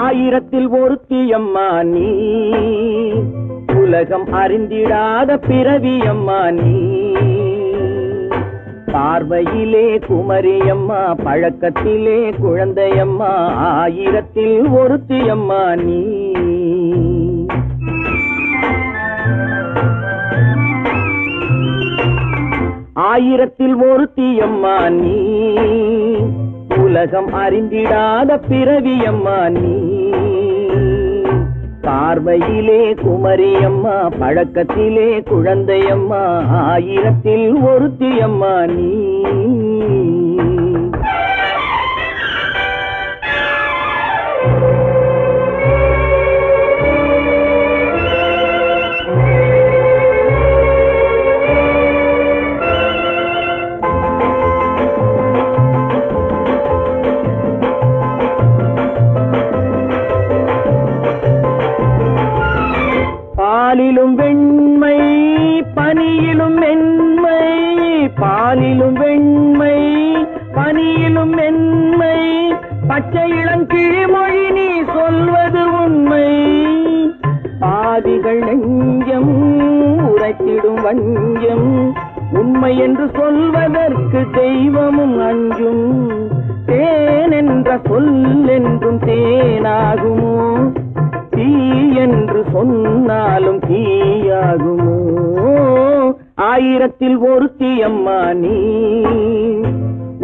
ஆயிரத்தில் ஒருத்தியம்மா நீ, உலகம் அறிந்திடாத பிறவியம்மா நீ. பார்வையிலே குமரியம்மா, பழக்கத்திலே குழந்தையம்மா, ஆயிரத்தில் ஒருத்தியம்மா நீ. ஆயிரத்தில் ஒருத்தியம்மா நீ, உலகம் அறிந்திடாத பிறவியம்மா நீ. பார்வையிலே குமரியம்மா, பழக்கத்திலே குழந்தையம்மா, ஆயிரத்தில் ஒருத்தியம்மா நீ. பாலிலும் வெண்மை பனியிலும் மென்மை, பாலிலும் வெண்மை பனியிலும் மென்மை, பச்சை இளங்கிழிமொழி நீ சொல்வது உண்மை. பாதிகள் நெஞ்சம் உரைத்திடும் வஞ்சம், உண்மை என்று சொல்வதற்கு தெய்வமும் அஞ்சும். தேன் என்ற சொல் என்றும் தேனாகுமோ, தீ என்று சொன்னாலும் தீயாகுமோ. ஆயிரத்தில் ஒருத்தியம்மா நீ,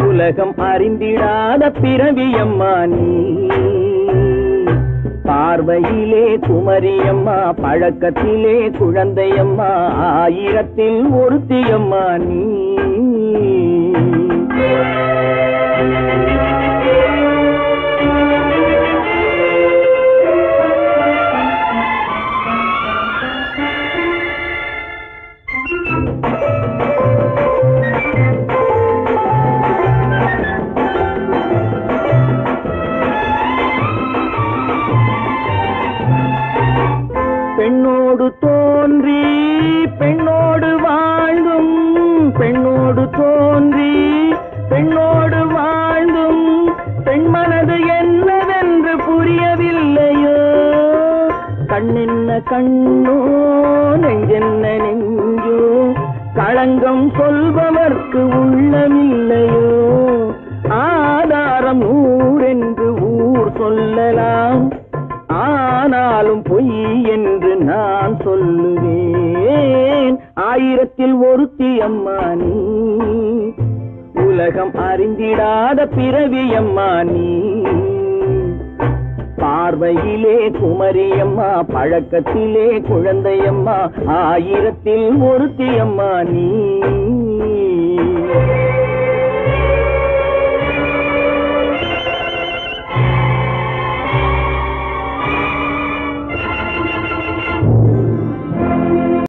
உலகம் அறிந்திடாத பிறவியம்மா நீ. பார்வையிலே குமரியம்மா, பழக்கத்திலே குழந்தையம்மா, ஆயிரத்தில் ஒருத்தியம்மா நீ. பெண்ணோடு தோன்றி பெண்ணோடு வாழ்ந்தும், பெண்ணோடு தோன்றி பெண்ணோடு வாழ்ந்தும், பெண்மனது என்னவென்று புரியவில்லையோ. கண்ணென்ன கண்ணோ, நெஞ்சென்ன நெஞ்சோ, களங்கம் சொல்பவர்க்கு உள்ளமில்லையோ. ஆதாரம் நூறென்று ஊர் சொல்லலாம், ஆனாலும் பொய் என்று நான் சொல்லுவேன். ஆயிரத்தில் ஒருத்தியம்மா நீ, உலகம் அறிந்திடாத பிறவியம்மா நீ. பார்வையிலே குமரியம்மா, பழக்கத்திலே குழந்தையம்மா, ஆயிரத்தில் ஒருத்தியம்மா நீ.